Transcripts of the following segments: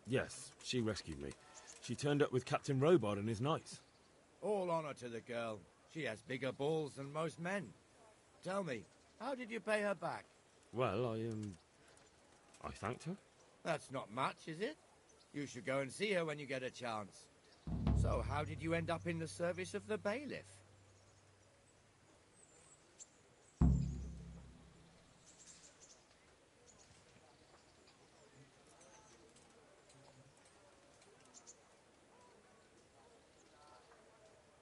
Yes, she rescued me. She turned up with Captain Robard and his knights. All honor to the girl. She has bigger balls than most men. Tell me, how did you pay her back? Well, I thanked her. That's not much, is it? You should go and see her when you get a chance. So, how did you end up in the service of the bailiff?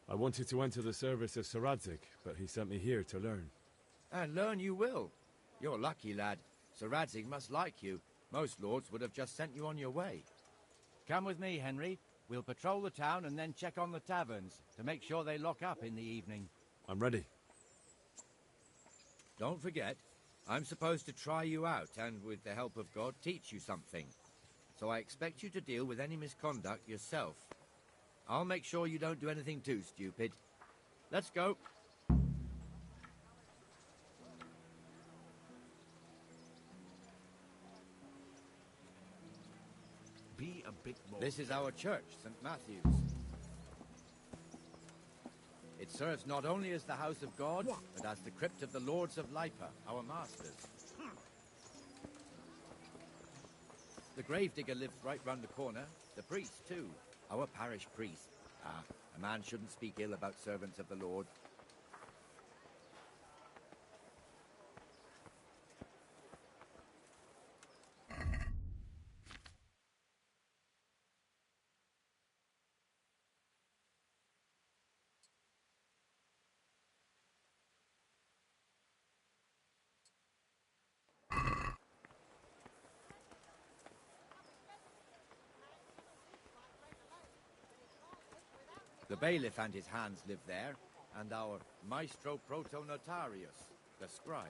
I wanted to enter the service of Sir Radzig, but he sent me here to learn. And learn you will. You're lucky, lad. Sir Radzig must like you. Most lords would have just sent you on your way. Come with me, Henry. We'll patrol the town and then check on the taverns to make sure they lock up in the evening. I'm ready. Don't forget, I'm supposed to try you out and, with the help of God, teach you something. So I expect you to deal with any misconduct yourself. I'll make sure you don't do anything too stupid. Let's go. Be a bit more. This is our church, St. Matthew's. It serves not only as the house of God, but as the crypt of the Lords of Lipa, our masters. The gravedigger lives right round the corner. The priest, too. Our parish priest. Ah, a man shouldn't speak ill about servants of the Lord. The bailiff and his hands live there, and our maestro protonotarius, the scribe.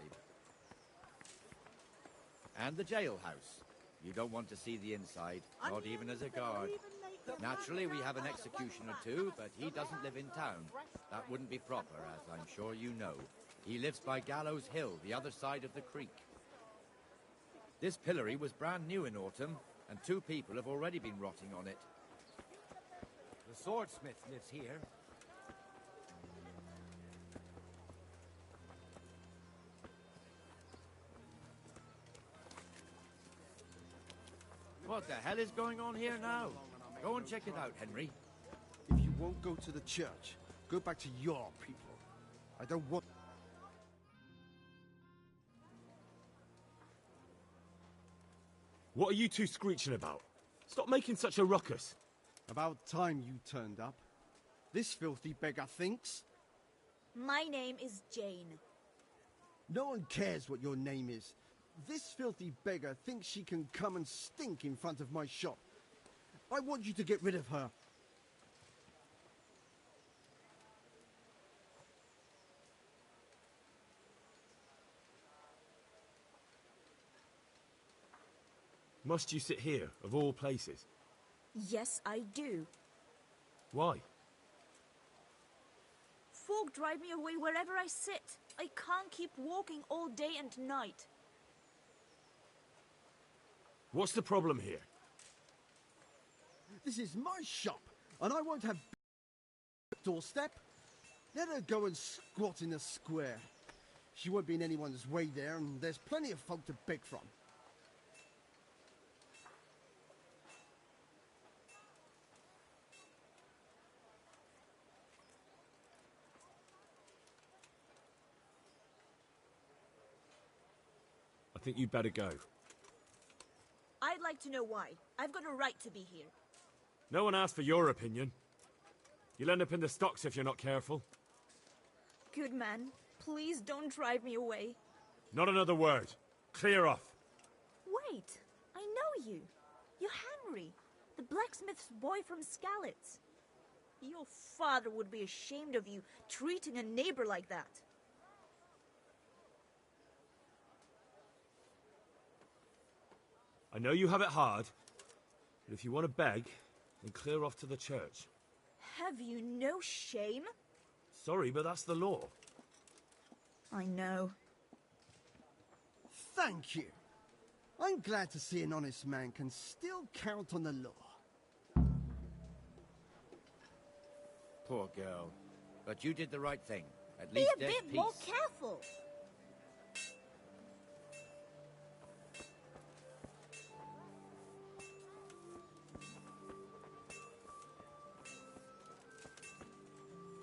And the jailhouse. You don't want to see the inside, not even as a guard. Naturally, we have an executioner too, but he doesn't live in town. That wouldn't be proper, as I'm sure you know. He lives by Gallows Hill, the other side of the creek. This pillory was brand new in autumn, and 2 people have already been rotting on it. The swordsmith lives here. What the hell is going on here now? Go and check it out, Henry. If you won't go to the church, go back to your people. I don't want... What are you two screeching about? Stop making such a ruckus. About time you turned up. This filthy beggar thinks. My name is Jane. No one cares what your name is. This filthy beggar thinks she can come and stink in front of my shop. I want you to get rid of her. Must you sit here, of all places? Yes, I do. Why? Folk drive me away wherever I sit. I can't keep walking all day and night. What's the problem here? This is my shop, and I won't have doorstep. Let her go and squat in the square. She won't be in anyone's way there, and there's plenty of folk to beg from. I think you'd better go. I'd like to know why. I've got a right to be here. No one asked for your opinion. You'll end up in the stocks if you're not careful. Good man, please don't drive me away. Not another word. Clear off. Wait, I know you. You're Henry, the blacksmith's boy from Skalitz. Your father would be ashamed of you treating a neighbor like that. I know you have it hard, but if you want to beg, then clear off to the church. Have you no shame? Sorry, but that's the law. I know. Thank you. I'm glad to see an honest man can still count on the law. Poor girl. But you did the right thing. At Be least a there's bit peace. more careful.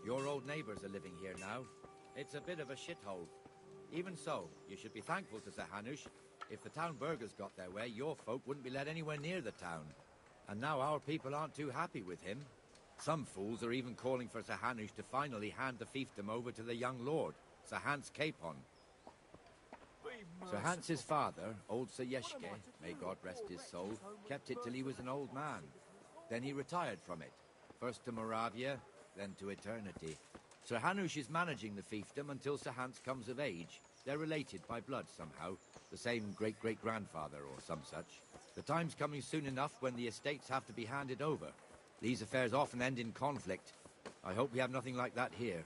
Your old neighbors are living here now. It's a bit of a shithole. Even so, you should be thankful to Sir Hanush. If the town burghers got their way, your folk wouldn't be let anywhere near the town. And now our people aren't too happy with him. Some fools are even calling for Sir Hanush to finally hand the fiefdom over to the young lord, Sir Hans Capon. Sir Hans's father, old Sir Yeshke, may God rest his soul, kept it till he was an old man. Then he retired from it, first to Moravia, then to eternity. Sir Hanush is managing the fiefdom until Sir Hans comes of age. They're related by blood somehow, the same great-great-grandfather or some such. The time's coming soon enough when the estates have to be handed over. These affairs often end in conflict. I hope we have nothing like that here.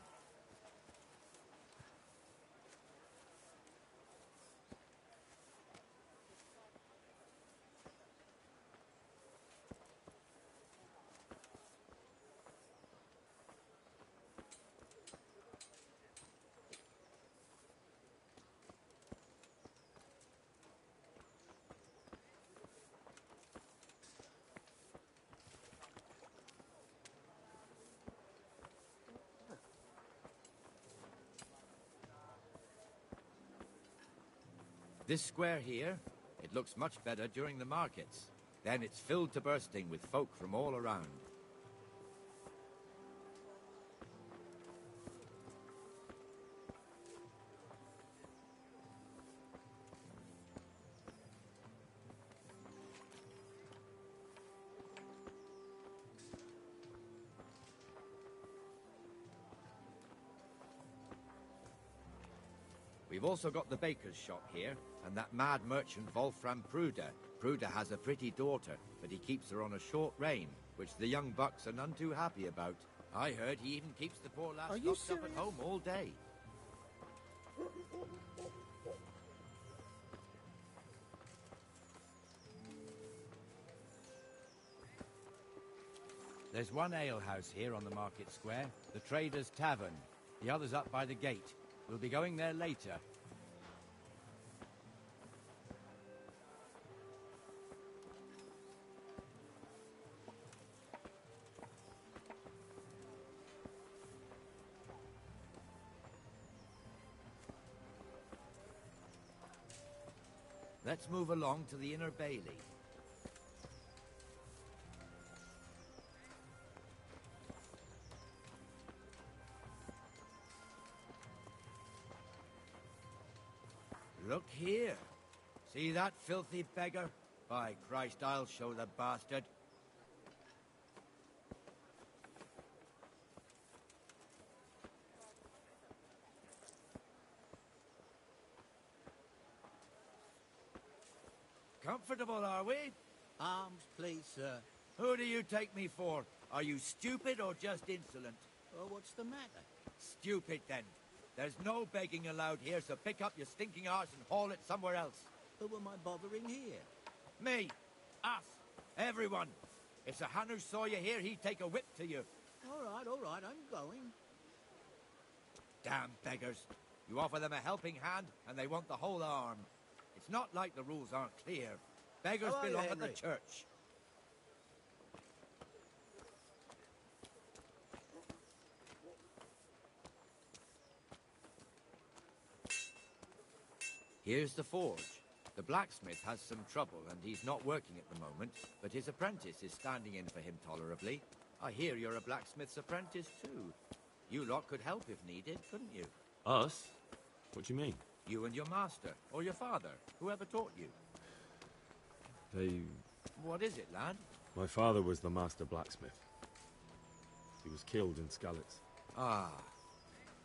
This square here, it looks much better during the markets. Then it's filled to bursting with folk from all around. We've also got the baker's shop here, and that mad merchant Wolfram Pruder. Pruder has a pretty daughter, but he keeps her on a short rein, which the young bucks are none too happy about. I heard he even keeps the poor lass locked up at home all day. There's one alehouse here on the market square, the Trader's Tavern. The other's up by the gate. We'll be going there later. Let's move along to the Inner Bailey. Look here. See that filthy beggar? By Christ, I'll show the bastard. Comfortable, are we? Arms, please, sir. Who do you take me for? Are you stupid or just insolent? Well, what's the matter? Stupid, then. There's no begging allowed here, so pick up your stinking arse and haul it somewhere else. Who am I bothering here? Me. Us. Everyone. If Sir Hanush saw you here, he'd take a whip to you. All right, I'm going. Damn beggars. You offer them a helping hand, and they want the whole arm. It's not like the rules aren't clear. Beggars How are you, belong at the Henry? church. Here's the forge. The blacksmith has some trouble, and he's not working at the moment, but his apprentice is standing in for him tolerably. I hear you're a blacksmith's apprentice, too. You lot could help if needed, couldn't you? Us? What do you mean? You and your master, or your father, whoever taught you. What is it, lad? My father was the master blacksmith. He was killed in Skalitz. Ah,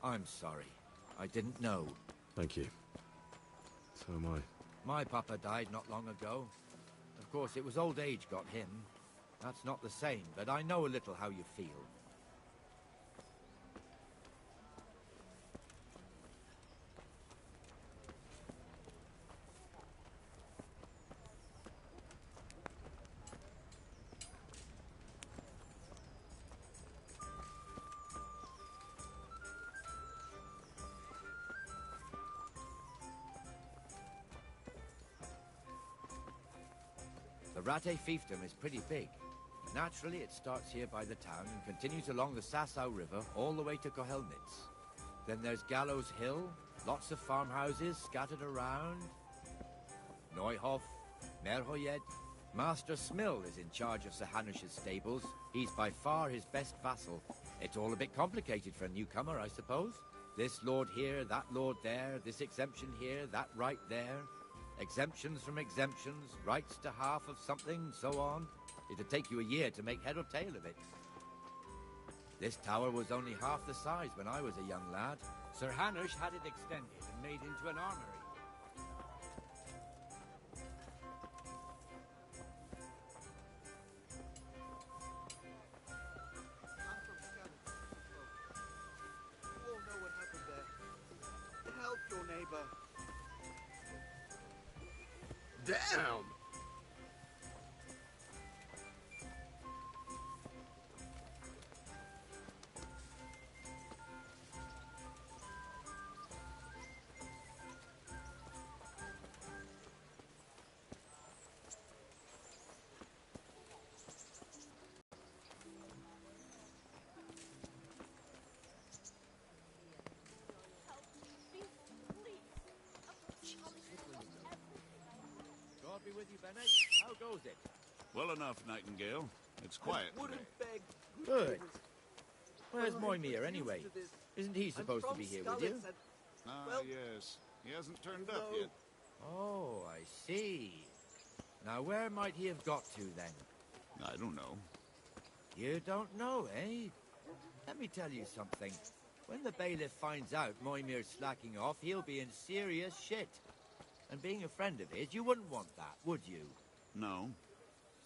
I'm sorry. I didn't know. Thank you. So am I. My papa died not long ago. Of course, it was old age got him. That's not the same, but I know a little how you feel. Rate fiefdom is pretty big. Naturally, it starts here by the town and continues along the Sasau River all the way to Kohelnitz. Then there's Gallows Hill, lots of farmhouses scattered around. Neuhof, Merhoyed. Master Smill is in charge of Sir Hanush's stables. He's by far his best vassal. It's all a bit complicated for a newcomer, I suppose. This lord here, that lord there, this exemption here, that right there. Exemptions from exemptions, rights to half of something, so on. It'd take you a year to make head or tail of it. This tower was only half the size when I was a young lad. Sir Hanush had it extended and made into an armory. I'm from Skeleton. You all know what happened there. Help your neighbor. Damn! God be with you, Bennett. How goes it? Well enough, Nightingale. It's quiet today. Good. Where's Moimir, anyway? Isn't he supposed to be here with you? Ah, yes. He hasn't turned up yet. Oh, I see. Now, where might he have got to, then? I don't know. You don't know, eh? Let me tell you something. When the bailiff finds out Moimir's slacking off, he'll be in serious shit. And being a friend of his, you wouldn't want that, would you? No.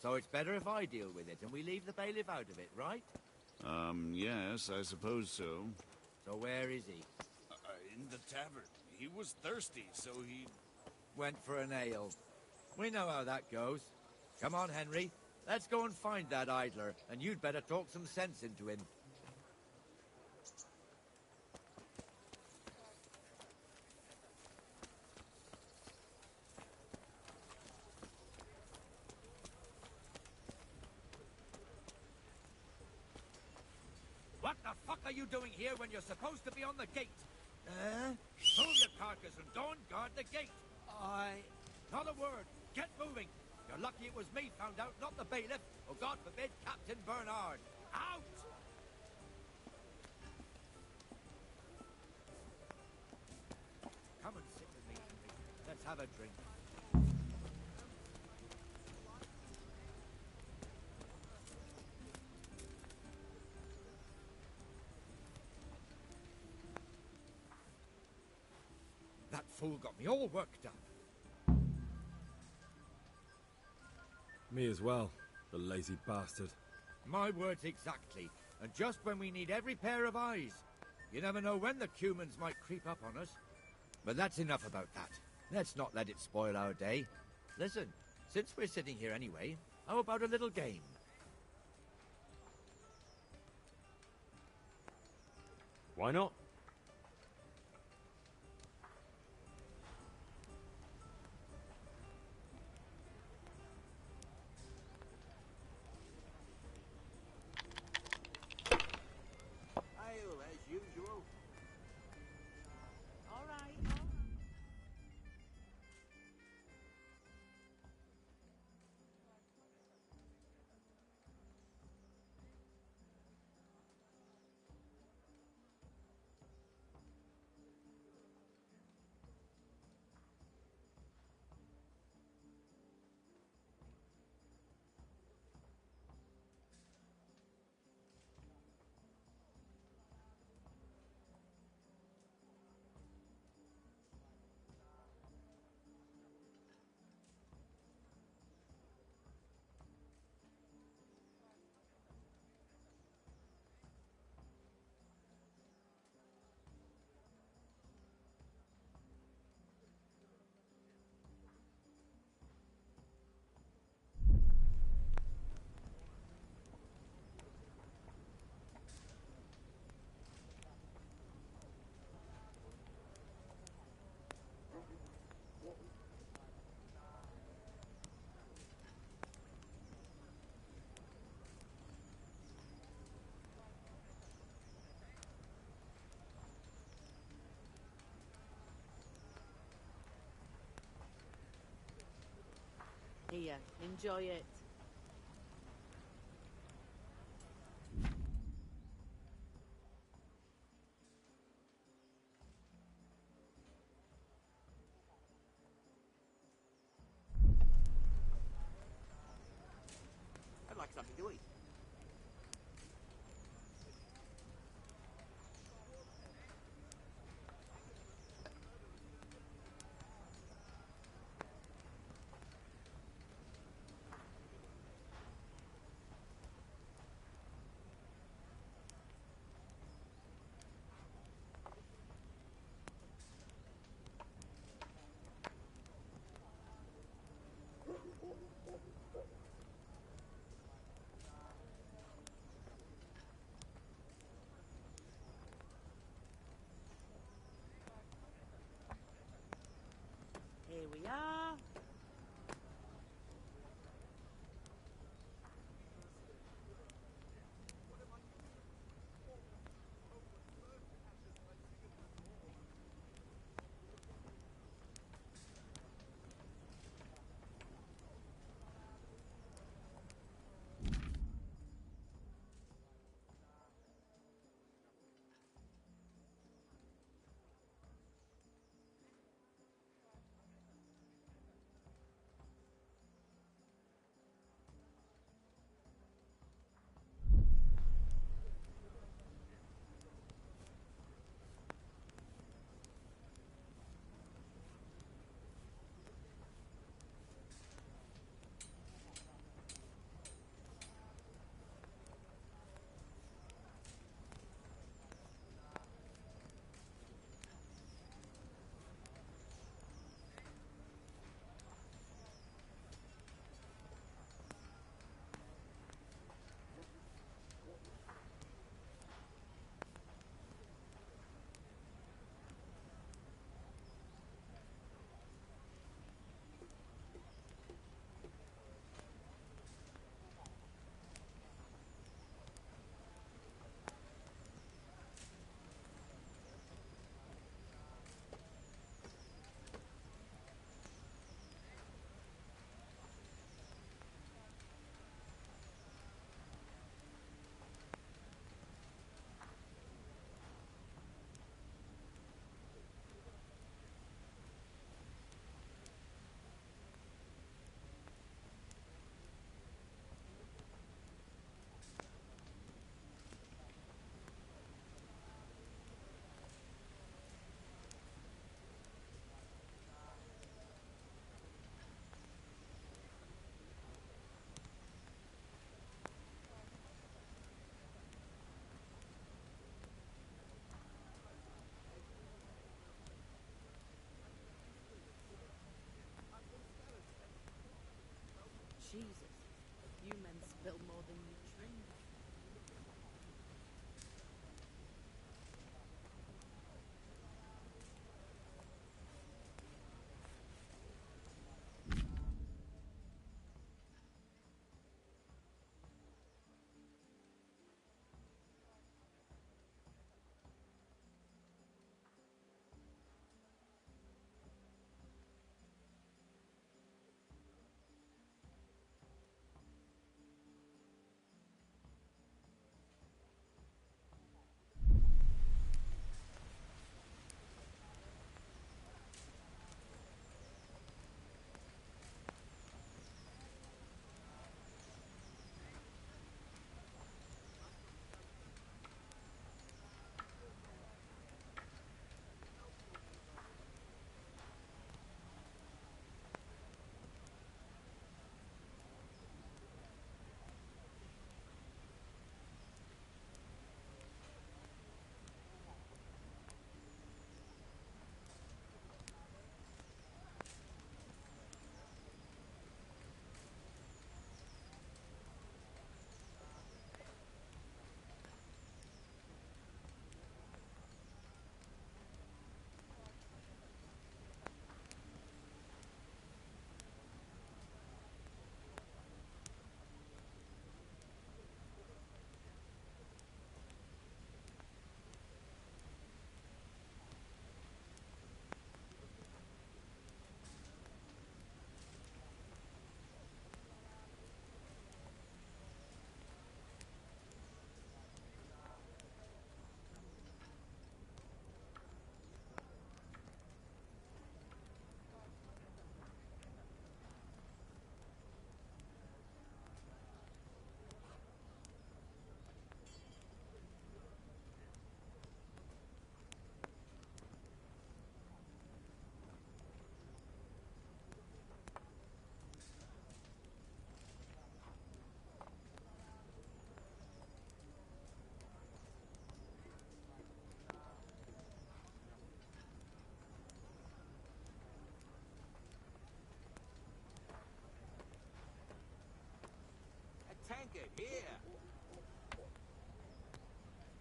So it's better if I deal with it and we leave the bailiff out of it, right? Yes, I suppose so. So where is he? In the tavern. He was thirsty, so he... Went for an ale. We know how that goes. Come on, Henry. Let's go and find that idler, and you'd better talk some sense into him. What the fuck are you doing here when you're supposed to be on the gate? Move your carcass and don't guard the gate. Not a word. Get moving. You're lucky it was me found out, not the bailiff, or God forbid, Captain Bernard. Out! Come and sit with me, Henry. Let's have a drink. That fool got me all worked up. Me as well, the lazy bastard. My words exactly. And just when we need every pair of eyes. You never know when the Cumans might creep up on us. But that's enough about that. Let's not let it spoil our day. Listen, since we're sitting here anyway, how about a little game? Why not? Ale, as usual. All right. Here, enjoy it. I'd like something to eat. Here we are. Jesus, you men spill more than you drink. it, here.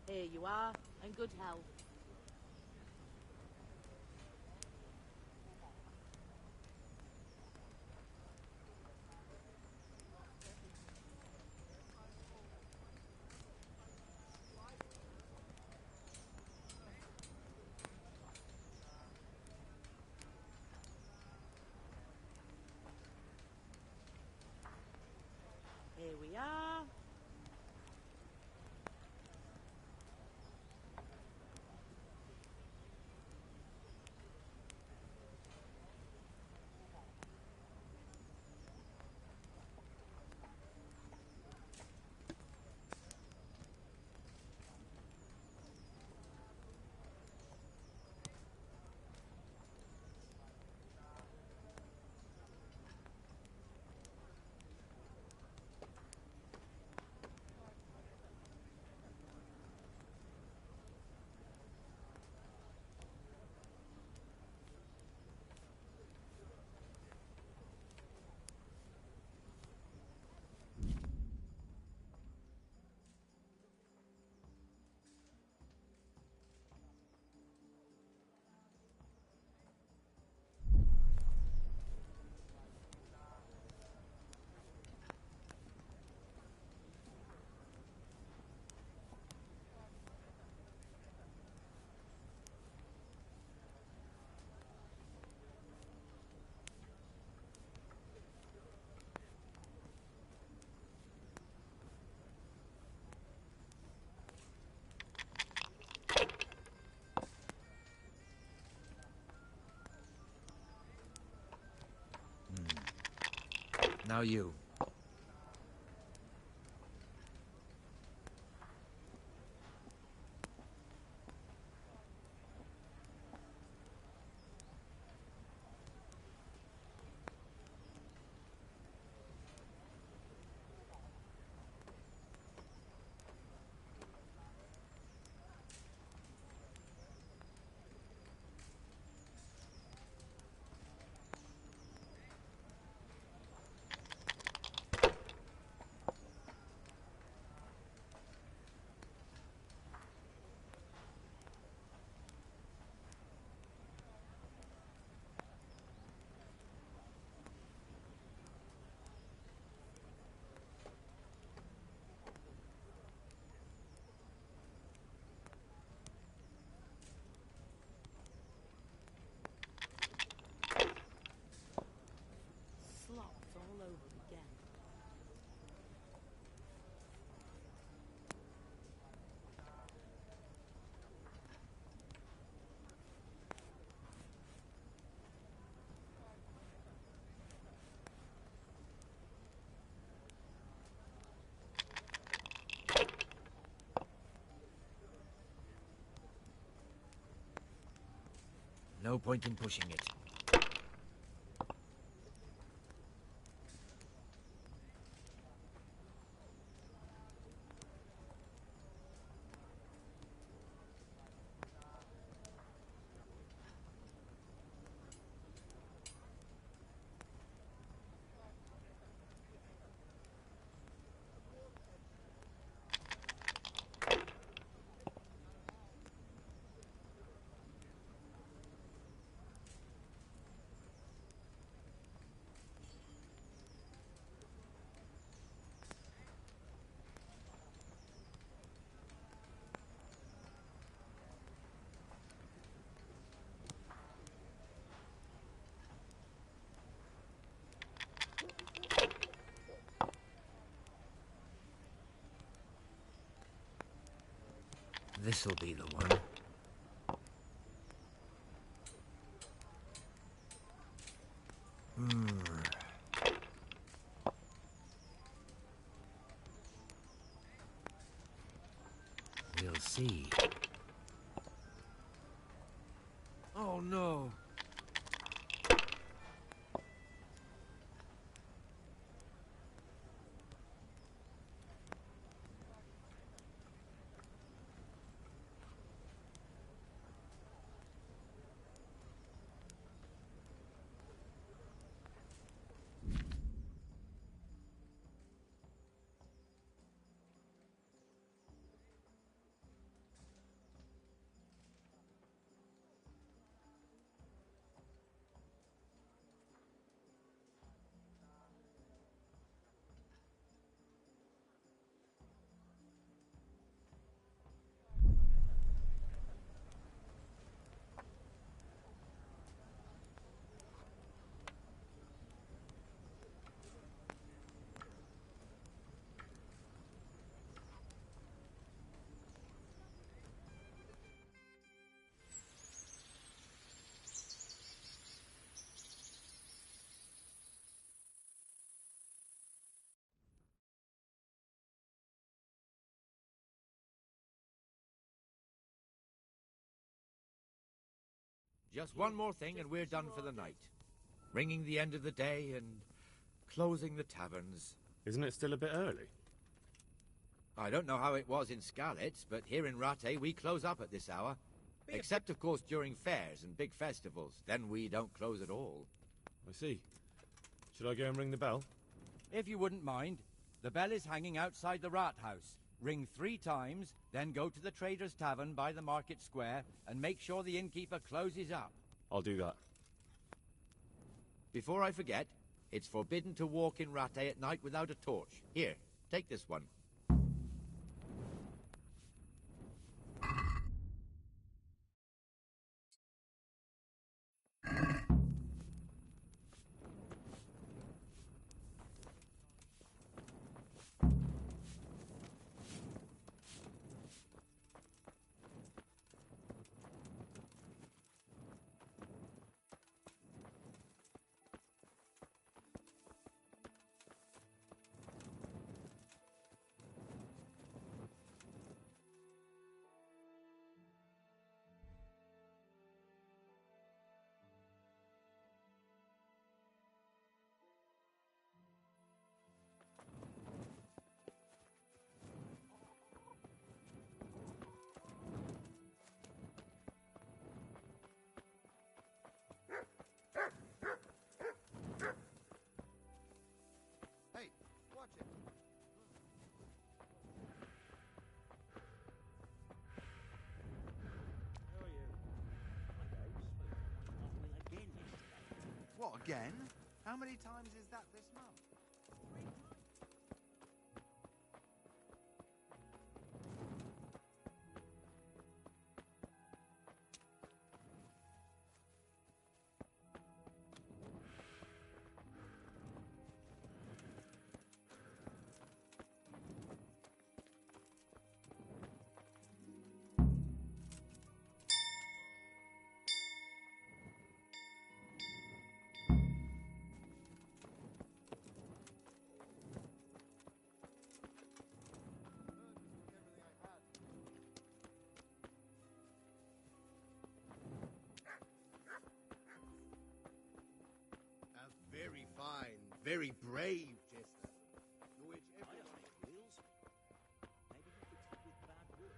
Here you are, in good health. Here we are. Now you. Slops all over again. No point in pushing it. This'll be the one. We'll see. Oh no! Just one more thing and we're done for the night. Ringing the end of the day and closing the taverns. Isn't it still a bit early? I don't know how it was in Skalitz, but here in Rattay we close up at this hour. Except, of course, during fairs and big festivals. Then we don't close at all. I see. Should I go and ring the bell? If you wouldn't mind, the bell is hanging outside the Rathouse. Ring 3 times, then go to the Trader's Tavern by the Market Square and make sure the innkeeper closes up. I'll do that. Before I forget, it's forbidden to walk in Rattay at night without a torch. Here, take this one. Hey, watch it. What, again? How many times is that this month? Very fine, very brave, Chester. To which everyone feels. Maybe you could take with bad wood.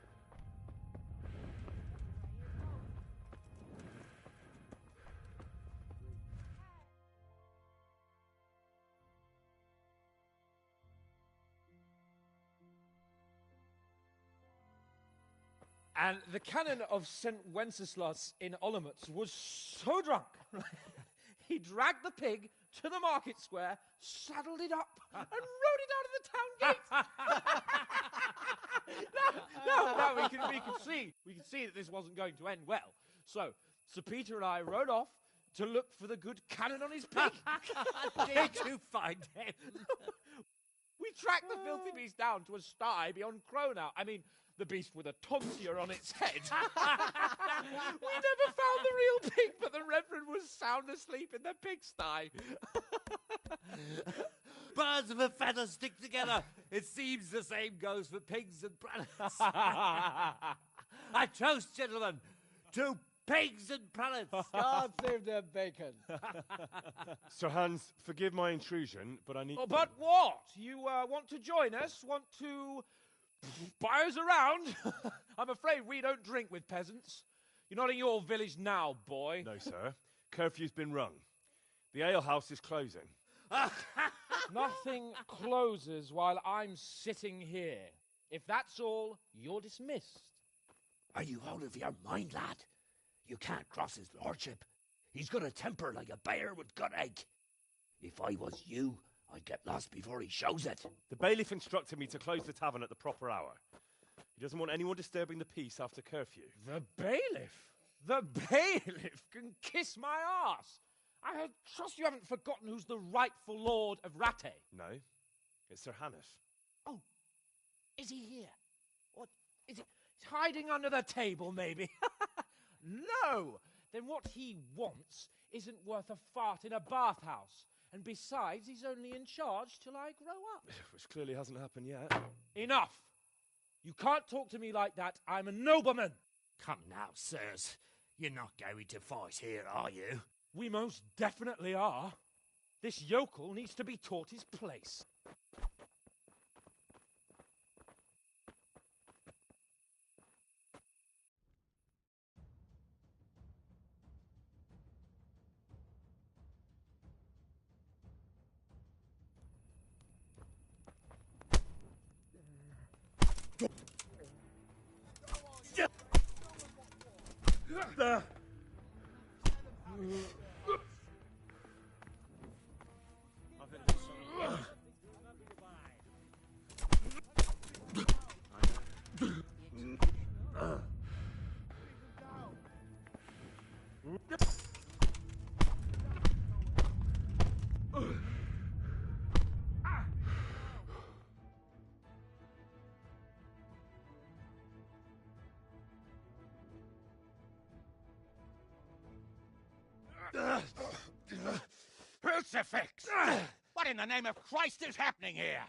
And the canon of St. Wenceslas in Olomouc was so drunk, he dragged the pig to the market square, saddled it up, and rode it out of the town gate. No, we can see that this wasn't going to end well. So, Sir Peter and I rode off to look for the good canon on his pig. Did you find him? We tracked the filthy beast down to a sty beyond Cronau. I mean, the beast with a tonsure on its head. We never found the real pig, but the Reverend was sound asleep in the pigsty. Birds of a feather stick together. It seems the same goes for pigs and planets. I toast, gentlemen, to pigs and planets. God save their bacon. Sir Hans, forgive my intrusion, but I need... Oh, but what? You want to join us? Want to buy us around? I'm afraid we don't drink with peasants. You're not in your village now, boy. No, sir. Curfew's been rung. The alehouse is closing. Nothing closes while I'm sitting here. If that's all, you're dismissed. Are you out of your mind, lad? You can't cross his lordship. He's got a temper like a bear with gut ache. If I was you, I'd get lost before he shows it. The bailiff instructed me to close the tavern at the proper hour. He doesn't want anyone disturbing the peace after curfew. The bailiff? The bailiff can kiss my arse. I trust you haven't forgotten who's the rightful lord of Rattay. No, it's Sir Hannes. Oh, is he here? What, is he? He's hiding under the table, maybe? No! Then what he wants isn't worth a fart in a bathhouse. And besides, he's only in charge till I grow up. Which clearly hasn't happened yet. Enough! You can't talk to me like that. I'm a nobleman. Come now, sirs. You're not going to fight here, are you? We most definitely are. This yokel needs to be taught his place. Crucifix! What in the name of Christ is happening here?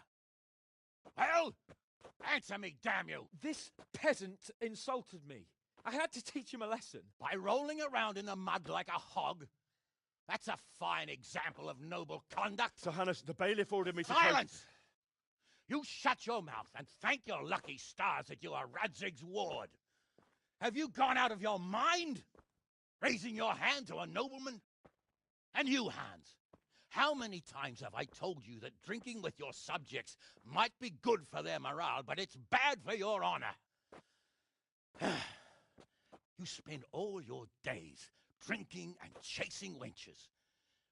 Well, answer me, damn you! This peasant insulted me. I had to teach him a lesson. By rolling around in the mud like a hog? That's a fine example of noble conduct. Sir Hannes, the bailiff ordered me to... Silence! You shut your mouth and thank your lucky stars that you are Radzig's ward. Have you gone out of your mind? Raising your hand to a nobleman? And you, Hans, how many times have I told you that drinking with your subjects might be good for their morale, but it's bad for your honor? You spend all your days drinking and chasing wenches,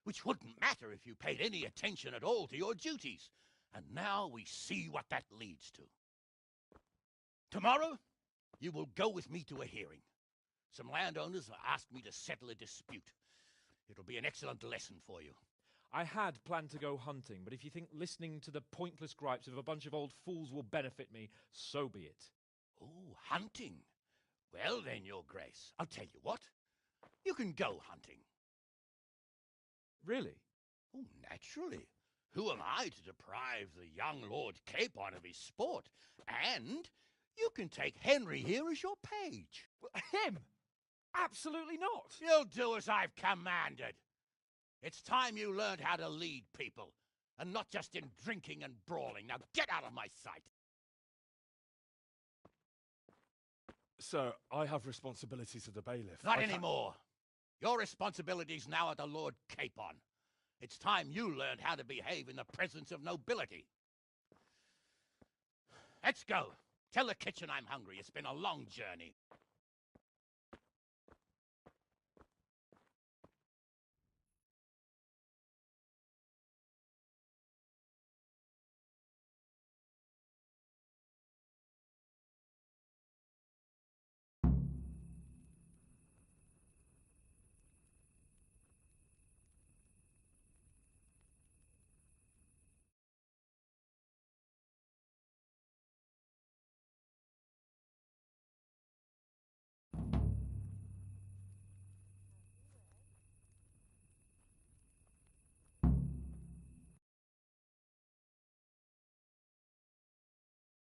which wouldn't matter if you paid any attention at all to your duties. And now we see what that leads to. Tomorrow, you will go with me to a hearing. Some landowners have asked me to settle a dispute. It'll be an excellent lesson for you. I had planned to go hunting, but if you think listening to the pointless gripes of a bunch of old fools will benefit me, so be it. Oh, hunting. Well then, Your Grace, I'll tell you what. You can go hunting. Really? Oh, naturally. Who am I to deprive the young Lord Capon of his sport? And you can take Henry here as your page. Him? Absolutely not. You'll do as I've commanded. It's time you learned how to lead people, and not just in drinking and brawling. Now get out of my sight. Sir, I have responsibilities as the bailiff. Not anymore. Your responsibilities now are the Lord Capon. It's time you learned how to behave in the presence of nobility. Let's go. Tell the kitchen I'm hungry. It's been a long journey.